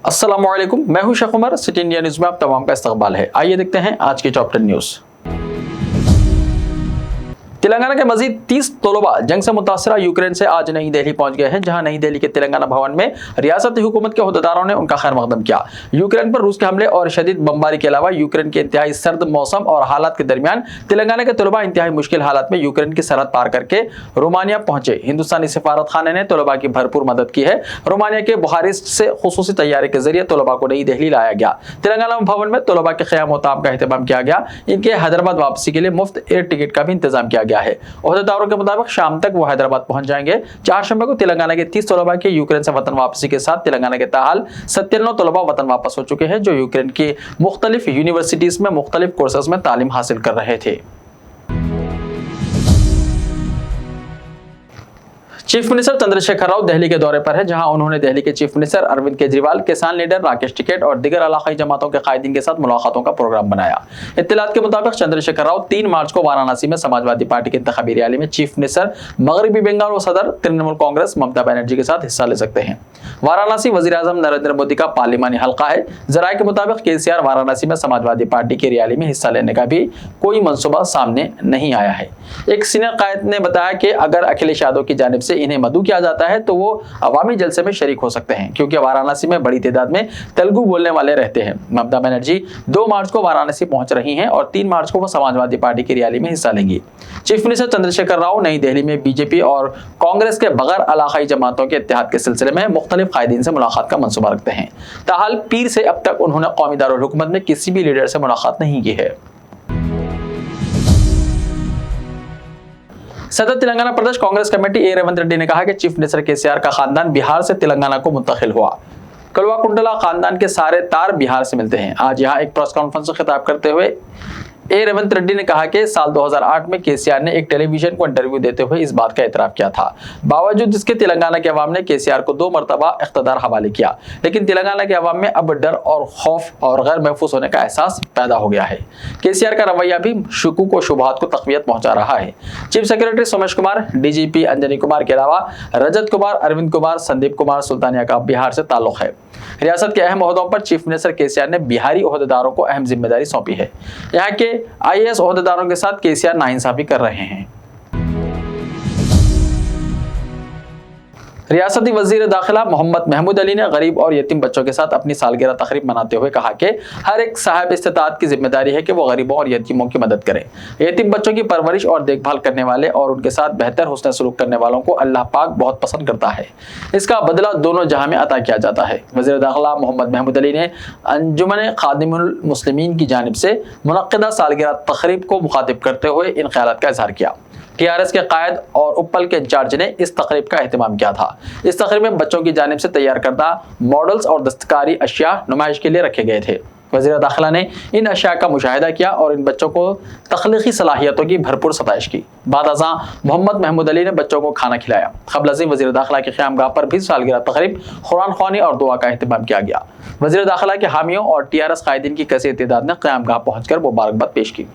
अस्सलामु अलैकुम, मैं हूं Sheikh Umar. City India news में आप तमाम का इस्तकबाल है। आइए देखते हैं आज की टॉप 10 न्यूज। तेलंगाना के मजीद 30 तलबा जंग से मुतासरा यूक्रेन से आज नई दिल्ली पहुंच गए हैं, जहां नई दिल्ली के तेलंगाना भवन में रियासती हुकूमत के ओहदेदारों ने उनका खैर मकदम किया। यूक्रेन पर रूस के हमले और शदीद बमबारी के अलावा यूक्रेन के इंतहाई सर्द मौसम और हालात के दरमियान तेलंगाना के तलबा इंतहाई मुश्किल हालात में यूक्रेन की सरहद पार करके रोमानिया पहुंचे। हिंदुस्तानी सफारत खाने ने तलबा की भरपूर मदद की है। रोमानिया के बुखारेस्ट से खुसूसी तैयारी के जरिए तलबा को नई दिल्ली लाया गया। तेलंगाना भवन में तलबा के क़याम व ताब का एहतमाम किया गया। इनके हैदराबाद वापसी के लिए मुफ्त एयर टिकट का भी इंतजाम किया गया है। ओहदेदारों के मुताबिक शाम तक वो हैदराबाद पहुंच जाएंगे। 4 शंबे को तेलंगाना के 30 तलबा के यूक्रेन से वतन वापसी के साथ तेलंगाना के ताहाल 97 तलबा वतन वापस हो चुके हैं, जो यूक्रेन की मुख्तलिफ यूनिवर्सिटीज में मुख्तलिफ कोर्सेज में तालीम हासिल कर रहे थे। चीफ मिनिस्टर चंद्रशेखर राव दिल्ली के दौरे पर है, जहां उन्होंने दिल्ली के चीफ मिनिस्टर अरविंद केजरीवाल, किसान लीडर राकेश टिकैत और दिगर इलाकाई जमातों के कायदीन के साथ मुलाकातों का प्रोग्राम बनाया। इत्तलात के मुताबिक चंद्रशेखर राव 3 मार्च को वाराणसी में समाजवादी पार्टी की इंतखाबी रैली में चीफ मिनिस्टर, मगरबी बंगाल व सदर तृणमूल कांग्रेस ममता बनर्जी के साथ हिस्सा ले सकते हैं। वाराणसी वजीर आजम नरेंद्र मोदी का पार्लिमानी हल्का है। जराये के मुताबिक केसीआर वाराणसी में समाजवादी पार्टी की रैली में हिस्सा लेने का भी कोई मंसूबा सामने नहीं आया है। एक सीनियर कायद ने बताया कि अगर अखिलेश यादव की जानिब से इन्हें मदऊ किया जाता है तो वो अवामी जलसे में शरीक हो सकते हैं, क्योंकि वाराणसी में बड़ी तादाद में तेलुगु बोलने वाले रहते हैं। ममता बनर्जी 2 मार्च को वाराणसी पहुंच रही हैं और 3 मार्च को वो समाजवादी पार्टी की रैली में हिस्सा लेंगी। चीफ मिनिस्टर चंद्रशेखर राव नई दिल्ली में बीजेपी और कांग्रेस के बगैर इलाकाई जमातों के इत्तेहाद के सिलसिले में मुख्तलिफ कायदीन से मुलाकात का मंसूबा रखते हैं। ताहाल पीर से अब तक उन्होंने कौमी दारुल हुकूमत में किसी भी लीडर से मुलाकात नहीं की है। सदर तेलंगाना प्रदेश कांग्रेस कमेटी ए रेवंत रेड्डी ने कहा कि चीफ मिनिस्टर केसीआर का खानदान बिहार से तेलंगाना को मुंतकिल हुआ। कलवा कुंडला खानदान के सारे तार बिहार से मिलते हैं। आज यहाँ एक प्रेस कॉन्फ्रेंस से खिताब करते हुए ए रेवंत रेड्डी ने कहा कि साल 2008 में केसीआर ने एक टेलीविजन को इंटरव्यू देते हुए इस बात का एतराफ किया था। बावजूद इसके तेलंगाना के अवाम ने केसीआर को 2 मरतबा इख्तिदार हवाले किया, लेकिन तेलंगाना के अवाम में अब डर और खौफ और गैर महफूज होने का एहसास पैदा हो गया है। केसीआर का रवैया भी शुकूक व शुबहात को तक़वियत पहुंचा रहा है। Chief secretary Somesh Kumar, DGP Anjani Kumar के अलावा रजत कुमार, अरविंद कुमार, संदीप कुमार सुल्तानिया का बिहार से ताल्लुक है। रियासत के अहम ओहदों पर चीफ मिनिस्टर केसीआर ने बिहारी ओहदेदारों को अहम जिम्मेदारी सौंपी है। यहाँ के आईएएस ओहदेदारों के साथ केसीआर नाइंसाफी कर रहे हैं। रियासती वजीर दाखिला मोहम्मद महमूद अली ने गरीब और यतीम बच्चों के साथ अपनी सालगिरह तकरीब मनाते हुए कहा कि हर एक साहिब इस्तिताअत की जिम्मेदारी है कि वो गरीबों और यतीमों की मदद करे। यतीम बच्चों की परवरिश और देखभाल करने वाले और उनके साथ बेहतर हुस्न सलूक करने वालों को अल्लाह पाक बहुत पसंद करता है। इसका बदला दोनों जहां में अता किया जाता है। वजीर दाखिला मोहम्मद महमूद अली ने अंजुमन खादिमुल मुस्लिमीन की जानिब से मुनक्किदा सालगिरह तकरीब को मुखातिब करते हुए इन ख्यालात का इजहार किया। टीआरएस के कायद और उप्पल के इंचार्ज ने इस तकरीब का एहतमाम किया था। इस तकरीब में बच्चों की जानिब से तैयार करदा मॉडल्स और दस्तकारी अशिया नुमाइश के लिए रखे गए थे। वज़ीर दाखिला ने इन अशिया का मुशाहिदा किया और इन बच्चों को तख्लीकी सलाहियतों की भरपूर सताइश की। बाद अज़ां मोहम्मद महमूद अली ने बच्चों को खाना खिलाया। क़ब्ल अज़ीं वज़ीर दाखिला के क़यामगाह पर भी सालगिरह तकरीब, कुरान ख़वानी और दुआ का एहतमाम किया गया। वज़ीर दाखिला के हामियों और टीआरएस कायदीन की कसीर तादाद ने क़यामगाह पहुँचकर मुबारकबाद पेश की।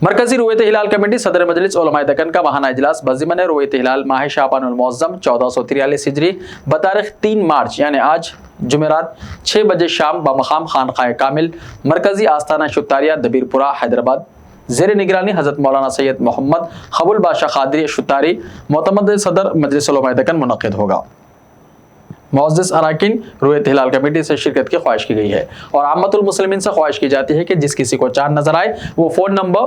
मरकजी रुयत हिलाल कमेटी सदर मजलिस उलमाए दक्कन का माहाना इजलास बज़िमन रुयत हिलाल माह शाबानुल मुअज़्ज़म 1443 हिजरी बतारीख 3 मार्च यानी आज जुमेरात 6 बजे शाम बमकाम खानकाए कामिल मरकजी आस्थाना शुतारिया दबीरपुरा हैदराबाद ज़ेर निगरानी हज़रत मौलाना सैयद मोहम्मद क़बूल बादशाह क़ादरी शुतारी मोतमद सदर मजलिस उलमाए दक्कन मुनक़्क़िद होगा। मुअज़्ज़िज़ अराकीन रुयत हिलाल कमेटी से शिरकत की ख्वाहिश की गई है और आम्मतुल मुस्लिमीन से ख्वाहिश की जाती है कि जिस किसी को चांद नजर आए वो फ़ोन नंबर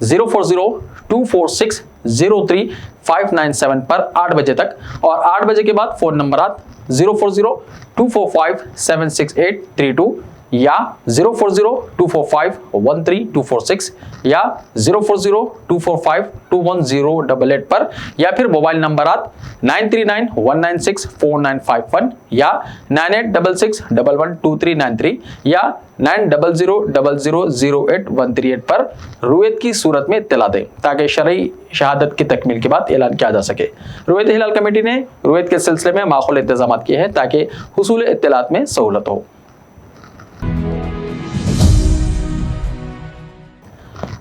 040-246-03597 पर 8 बजे तक और 8 बजे के बाद फ़ोन नंबरात 040-245-76832 या 040-245-13246 या 040-245-21088 पर या फिर मोबाइल नंबरात 9391964951 या 9866112393 या 90000813 पर रुयत की सूरत में इत्तला दें ताकि शरई शहादत की तकमील के बाद ऐलान किया जा सके। रुयत हिलाल कमेटी ने रुयत के सिलसिले में माखूल इंतजाम किए हैं ताकि हुसूल इत्तलात में सहूलत हो।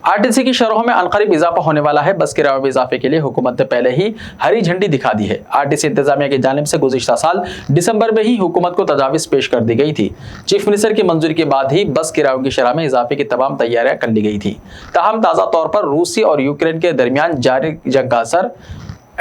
आरटीसी की शरहों में अनकरीब इजाफा होने वाला है। बस किराए में इजाफे के लिए हुकूमत ने पहले ही हरी झंडी दिखा दी है। आरटीसी इंतजामिया की जानिब से गुज़िश्ता साल दिसंबर में ही हुकूमत को तजावीज़ पेश कर दी गई थी। चीफ मिनिस्टर की मंजूरी के बाद ही बस किरायों की शरह में इजाफे की तमाम तैयारियां कर ली गई थी। ताहम ताज़ा तौर पर रूसी और यूक्रेन के दरमियान जारी जंग का असर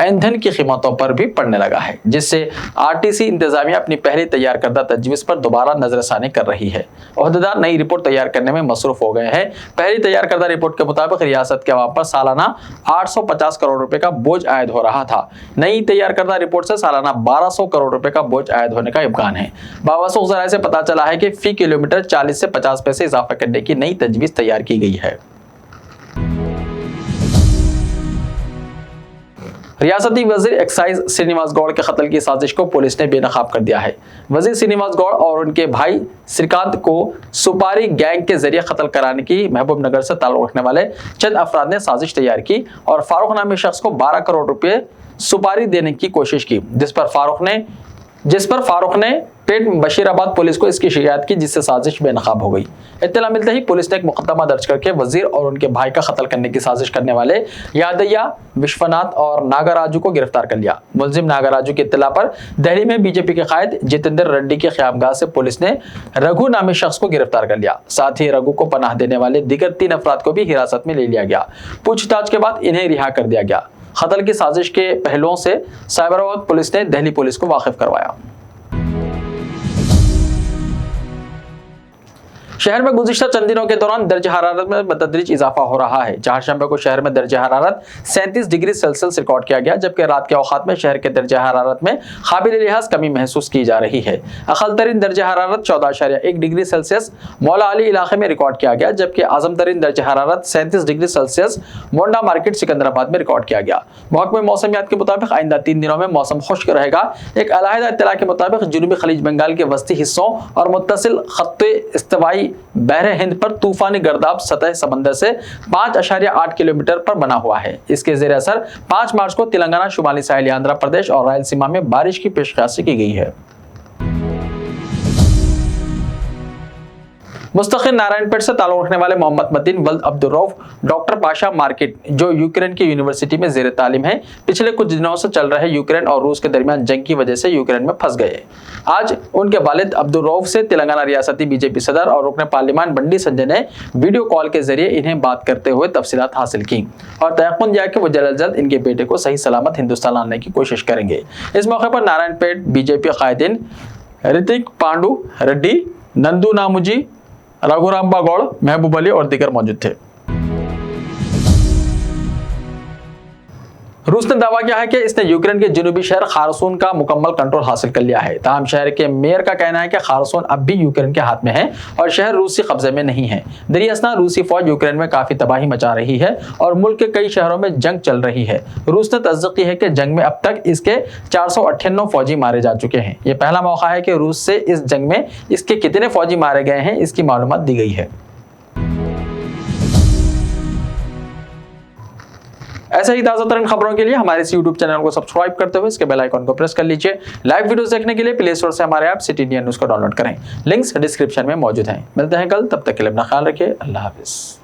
ईंधन की कीमतों पर भी पड़ने लगा है, जिससे आरटीसी इंतजामिया अपनी पहले तैयार करदा तजवीज़ पर दोबारा नजरसानी कर रही है। ओहदेदार नई रिपोर्ट तैयार करने में मसरूफ हो गए हैं। पहली तैयार करदा रिपोर्ट के मुताबिक रियासत के अवाम पर सालाना 850 करोड़ रुपए का बोझ आयद हो रहा था। नई तैयार करदा रिपोर्ट से सालाना 1200 करोड़ रुपए का बोझ आयद होने का इम्कान है। बावसूख ज़राए से पता चला है कि फी किलोमीटर 40 से 50 पैसे इजाफा करने की नई तजवीज़ तैयार की गई है। रियासती वजीर एक्साइज श्रीनिवास गौड़ के कत्ल की साजिश को पुलिस ने बेनकाब कर दिया है। वजीर श्रीनिवास गौड़ और उनके भाई श्रीकांत को सुपारी गैंग के जरिए कत्ल कराने की महबूब नगर से ताल्लुक रखने वाले चंद अफराद ने साजिश तैयार की और फारूक नामी शख्स को 12 करोड़ रुपए सुपारी देने की कोशिश की, जिस पर फारूक ने पेट बशीराबाद पुलिस को इसकी शिकायत की, जिससे साजिश बेनकाब हो गई। इत्तला मिलते ही पुलिस ने एक मुकदमा दर्ज करके वजीर और उनके भाई का कत्ल करने की साजिश करने वाले यादయ్య, विश्वनाथ और नागराजू को गिरफ्तार कर लिया। मुलजिम नागराजू की इत्तला पर दिल्ली में बीजेपी के कायद जितेंद्र रेड्डी के क़यामगाह से पुलिस ने रघु नामी शख्स को गिरफ्तार कर लिया। साथ ही रघु को पनाह देने वाले दीगर 3 अफराद को भी हिरासत में ले लिया गया। पूछताछ के बाद इन्हें रिहा कर दिया गया। कत्ल की साजिश के पहलुओं से साइबराबाद पुलिस ने दिल्ली पुलिस को वाकिफ करवाया। शहर में गुज़िश्ता चंद दिनों के दौरान दर्ज हरारत में बतदरीज इजाफा हो रहा है। चारशंबे को शहर में दर्ज हरारत 37 डिग्री सेल्सियस रिकॉर्ड किया गया, जबकि रात के औकात में शहर के दर्ज हरारत में काबिल लिहाज कमी महसूस की जा रही है। अक़ल तरीन दर्ज हरारत 14.1 डिग्री सेल्सियस मौला अली इलाके में रिकॉर्ड किया गया, जबकि आज़म तरीन दर्ज हरारत 37 डिग्री सेल्सियस मोंडा मार्केट सिकंदराबाद में रिकॉर्ड किया गया। महकमे मौसमियात के मुताबिक आइंदा 3 दिनों में मौसम खुश्क रहेगा। एक अलहदा इत्तला के मुताबिक जुनूबी खलीज बंगाल के वस्ती हिस्सों और मुत्तसिल खत्ते इस्तिवाई बहरे हिंद पर तूफानी गर्दाब सतह समंदर से 5.8 किलोमीटर पर बना हुआ है। इसके ज़ेरे असर 5 मार्च को तेलंगाना, शुमाली साहिली आंध्र प्रदेश और रायलसीमा में बारिश की पेशकशी की गई है। मुस्तकिल नारायणपेट से ताल्लुक रखने वाले मोहम्मद मतीन वल्द अब्दुल रऊफ डॉक्टर पाशा मार्केट, जो यूक्रेन की यूनिवर्सिटी में ज़ेर तालीम है, पिछले कुछ दिनों से चल रहे यूक्रेन और रूस के दरमियान जंग की वजह से यूक्रेन में फंस गए। आज उनके वालिद अब्दुल रऊफ से तेलंगाना रियासती बीजेपी सदर और रुकने पार्लियामान बंडी संजय ने वीडियो कॉल के जरिए इन्हें बात करते हुए तफसीलात हासिल की और तयक़ुन दिया कि वो जल्द जल्द इनके बेटे को सही सलामत हिंदुस्तान लाने की कोशिश करेंगे। इस मौके पर नारायणपेट बीजेपी कायदीन ऋतिक पांडु रेड्डी, नंदू नामुजी, रघुराम गौड़, महबूब अली और दीगर मौजूद थे। रूस ने दावा किया है कि इसने यूक्रेन के जनूबी शहर खारसून का मुकम्मल कंट्रोल हासिल कर लिया है। ताहम शहर के मेयर का कहना है कि खारसून अब भी यूक्रेन के हाथ में है और शहर रूसी कब्जे में नहीं है। दरियासना रूसी फौज यूक्रेन में काफी तबाही मचा रही है और मुल्क के कई शहरों में जंग चल रही है। रूस ने तस्दीक की है कि जंग में अब तक इसके 498 फौजी मारे जा चुके हैं। यह पहला मौका है कि रूस से इस जंग में इसके कितने फौजी मारे गए हैं, इसकी मालूमात दी गई है। ऐसे ही ताज़ा तरीन खबरों के लिए हमारे इस YouTube चैनल को सब्सक्राइब करते हुए इसके बेल आइकन को प्रेस कर लीजिए। लाइव वीडियोस देखने के लिए प्ले स्टोर से हमारे ऐप सिटी इंडिया न्यूज़ को डाउनलोड करें। लिंक्स डिस्क्रिप्शन में मौजूद हैं। मिलते हैं कल, तब तक के लिए अपना ख्याल रखिए। अल्लाह हाफिज़।